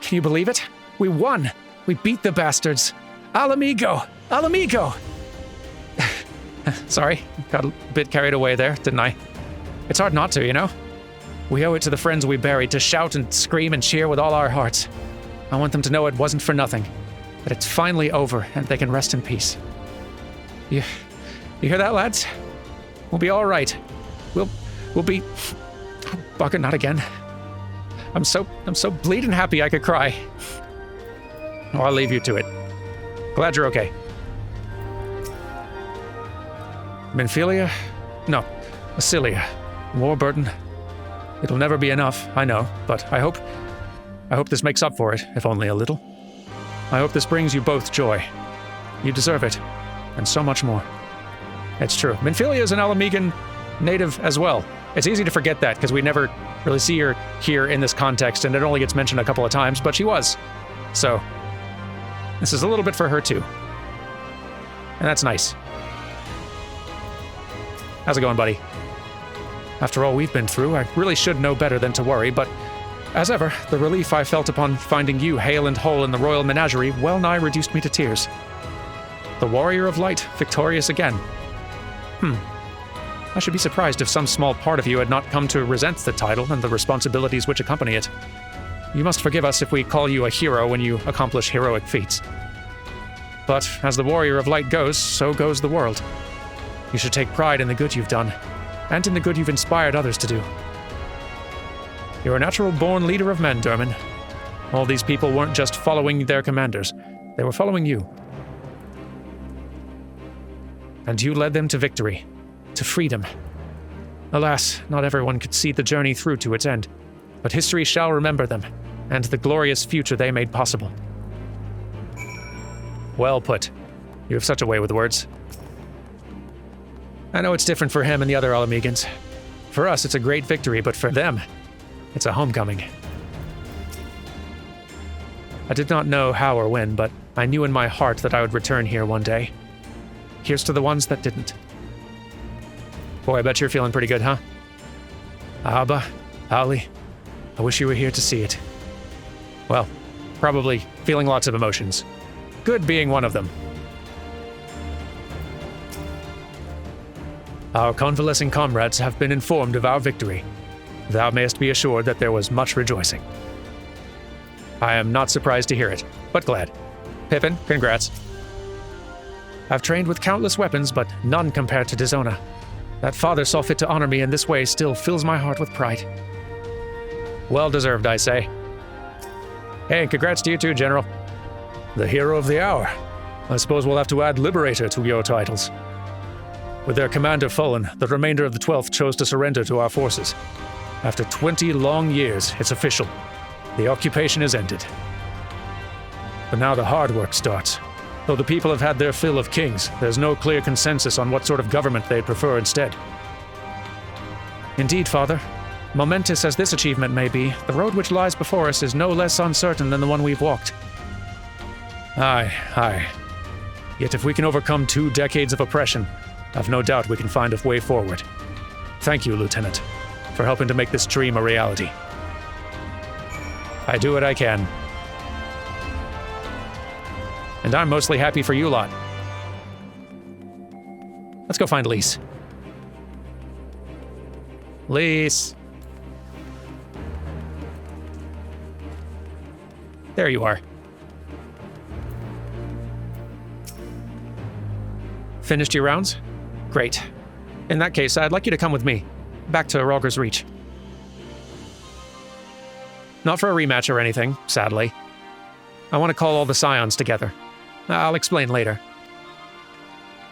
Can you believe it? We won! We beat the bastards! Alamigo! Alamigo! Sorry, got a bit carried away there, didn't I? It's hard not to, you know? We owe it to the friends we buried to shout and scream and cheer with all our hearts. I want them to know it wasn't for nothing, that it's finally over and they can rest in peace. You hear that, lads? We'll be all right. We'll be... Oh, bugger, not again. I'm so bleeding happy I could cry. Oh, I'll leave you to it. Glad you're okay. Minfilia? No, Acilia. Warburton. It'll never be enough, I know, but I hope this makes up for it, if only a little. I hope this brings you both joy. You deserve it, and so much more. It's true. Minfilia is an Alamegan native as well. It's easy to forget that, because we never really see her here in this context, and it only gets mentioned a couple of times, but she was. So, this is a little bit for her too. And that's nice. How's it going, buddy? After all we've been through, I really should know better than to worry, but as ever, the relief I felt upon finding you hale and whole in the royal menagerie well nigh reduced me to tears. The warrior of light, victorious again. I should be surprised if some small part of you had not come to resent the title and the responsibilities which accompany it. You must forgive us if we call you a hero when you accomplish heroic feats. But as the warrior of light goes, so goes the world. You should take pride in the good you've done, and in the good you've inspired others to do. You're a natural-born leader of men, Dermin. All these people weren't just following their commanders, they were following you. And you led them to victory, to freedom. Alas, not everyone could see the journey through to its end, but history shall remember them, and the glorious future they made possible. Well put. You have such a way with words. I know it's different for him and the other Alamegans. For us, it's a great victory, but for them, it's a homecoming. I did not know how or when, but I knew in my heart that I would return here one day. Here's to the ones that didn't. Boy, I bet you're feeling pretty good, huh? Abba, Ali, I wish you were here to see it. Well, probably feeling lots of emotions. Good being one of them. Our convalescing comrades have been informed of our victory. Thou mayest be assured that there was much rejoicing. I am not surprised to hear it, but glad. Pippin, congrats. I've trained with countless weapons, but none compared to Dizona. That father saw fit to honor me in this way still fills my heart with pride. Well deserved, I say. Hey, congrats to you too, General. The hero of the hour. I suppose we'll have to add Liberator to your titles. With their commander fallen, the remainder of the 12th chose to surrender to our forces. After 20 long years, it's official. The occupation is ended. But now the hard work starts. Though the people have had their fill of kings, there's no clear consensus on what sort of government they'd prefer instead. Indeed, Father. Momentous as this achievement may be, the road which lies before us is no less uncertain than the one we've walked. Aye, aye. Yet if we can overcome 2 decades of oppression, I've no doubt we can find a way forward. Thank you, Lieutenant, for helping to make this dream a reality. I do what I can. And I'm mostly happy for you lot. Let's go find Lise. Lise. There you are. Finished your rounds? Great. In that case, I'd like you to come with me. Back to Rogger's Reach. Not for a rematch or anything, sadly. I want to call all the Scions together. I'll explain later.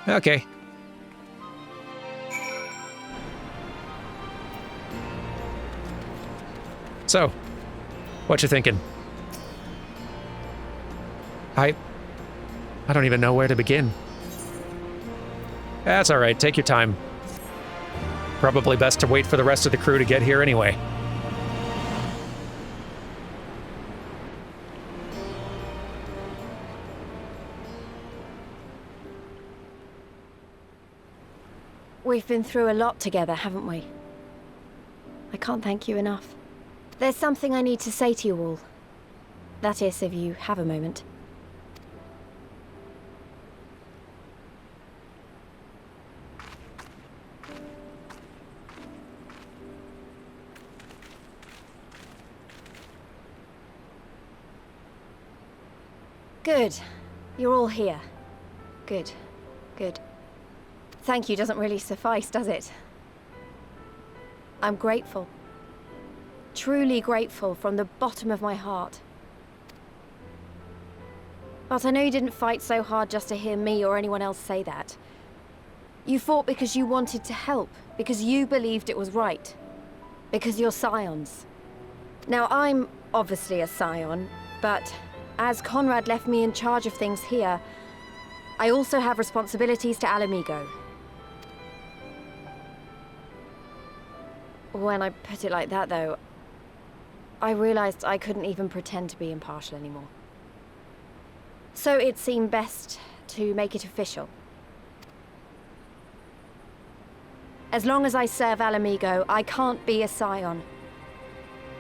Okay. So, what you thinking? I don't even know where to begin. That's all right, take your time. Probably best to wait for the rest of the crew to get here anyway. We've been through a lot together, haven't we? I can't thank you enough. There's something I need to say to you all. That is, if you have a moment. Good. You're all here. Good. Good. Thank you doesn't really suffice, does it? I'm grateful. Truly grateful from the bottom of my heart. But I know you didn't fight so hard just to hear me or anyone else say that. You fought because you wanted to help, because you believed it was right. Because you're Scions. Now, I'm obviously a Scion, but as Conrad left me in charge of things here, I also have responsibilities to Mhigo. When I put it like that, though, I realized I couldn't even pretend to be impartial anymore. So it seemed best to make it official. As long as I serve Mhigo, I can't be a Scion.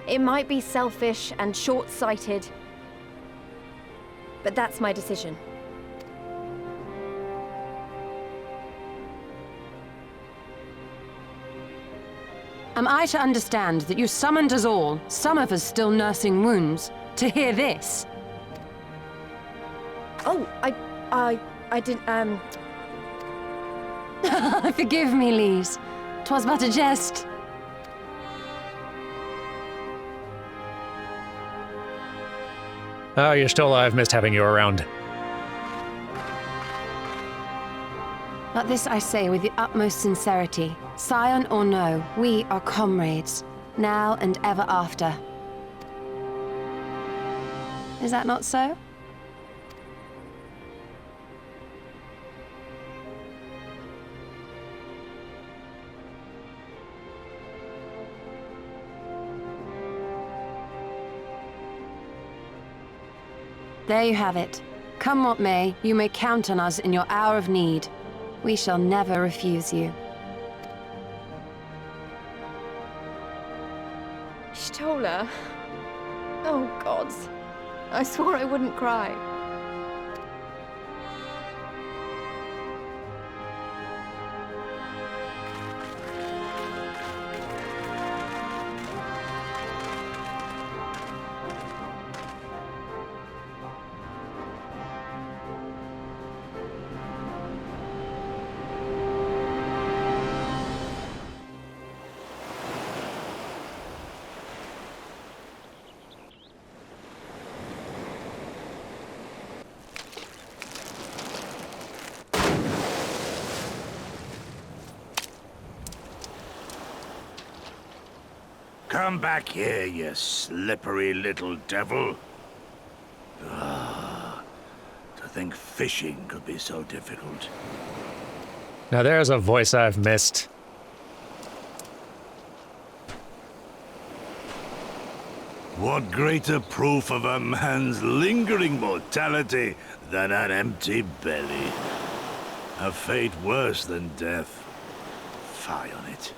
It might be selfish and short-sighted, but that's my decision. Am I to understand that you summoned us all, some of us still nursing wounds, to hear this? Oh, I didn't, Forgive me, Lise. 'Twas but a jest. Oh, you're still alive. Missed having you around. But this I say with the utmost sincerity. Scion or no, we are comrades, now and ever after. Is that not so? There you have it. Come what may, you may count on us in your hour of need. We shall never refuse you. Stola. Oh, gods. I swore I wouldn't cry. Come back here, you slippery little devil. Ah, to think fishing could be so difficult. Now there's a voice I've missed. What greater proof of a man's lingering mortality than an empty belly? A fate worse than death. Fie on it.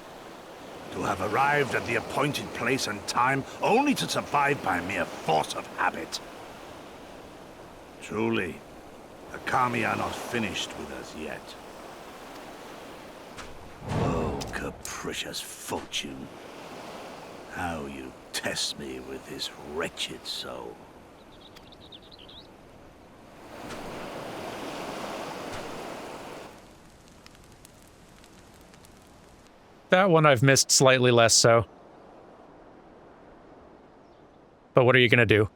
To have arrived at the appointed place and time only to survive by mere force of habit. Truly, the Kami are not finished with us yet. Oh, capricious fortune. How you test me with this wretched soul. That one I've missed slightly less so. But what are you gonna do?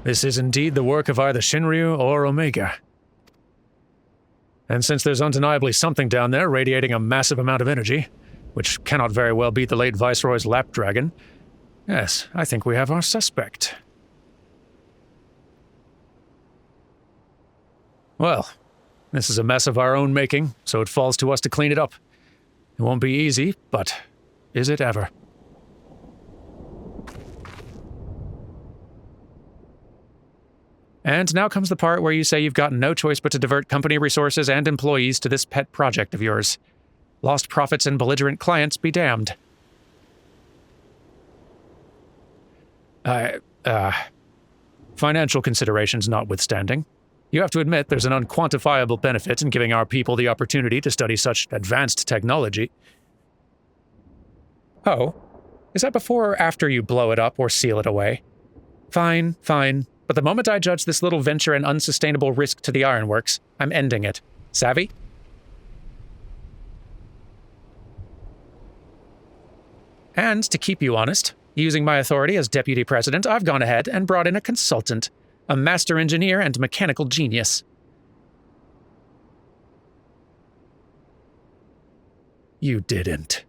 This is indeed the work of either Shinryu or Omega. And since there's undeniably something down there radiating a massive amount of energy, which cannot very well be the late Viceroy's lapdragon, yes, I think we have our suspect. Well, this is a mess of our own making, so it falls to us to clean it up. It won't be easy, but is it ever? And now comes the part where you say you've got no choice but to divert company resources and employees to this pet project of yours. Lost profits and belligerent clients be damned. Financial considerations notwithstanding, you have to admit there's an unquantifiable benefit in giving our people the opportunity to study such advanced technology. Oh, is that before or after you blow it up or seal it away? Fine, fine. But the moment I judge this little venture an unsustainable risk to the ironworks, I'm ending it. Savvy? And to keep you honest, using my authority as deputy president, I've gone ahead and brought in a consultant, a master engineer and mechanical genius. You didn't.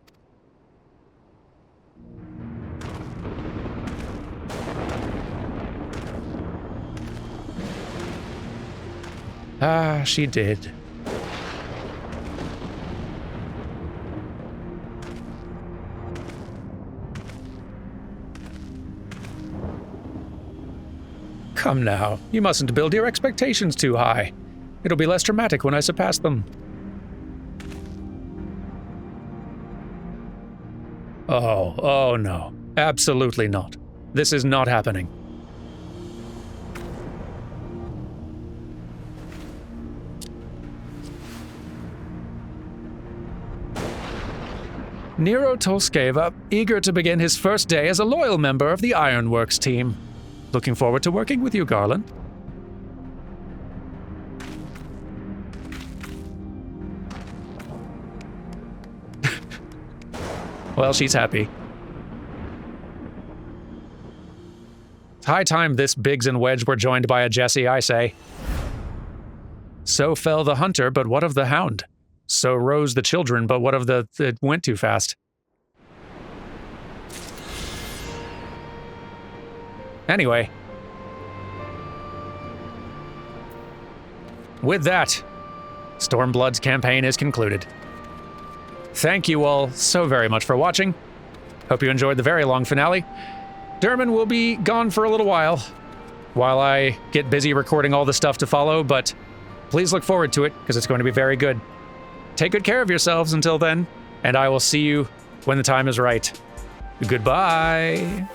Ah, she did. Come now, you mustn't build your expectations too high. It'll be less dramatic when I surpass them. Oh no. Absolutely not. This is not happening. Nero Tolskeva, eager to begin his first day as a loyal member of the Ironworks team. Looking forward to working with you, Garland. Well, she's happy. It's high time this Biggs and Wedge were joined by a Jesse, I say. So fell the hunter, but what of the hound? So rose the children, but what of the... It went too fast. Anyway. With that, Stormblood's campaign is concluded. thank you all so very much for watching. Hope you enjoyed the very long finale. Dermot will be gone for a little while I get busy recording all the stuff to follow, but please look forward to it, because it's going to be very good. Take good care of yourselves until then, and I will see you when the time is right. Goodbye.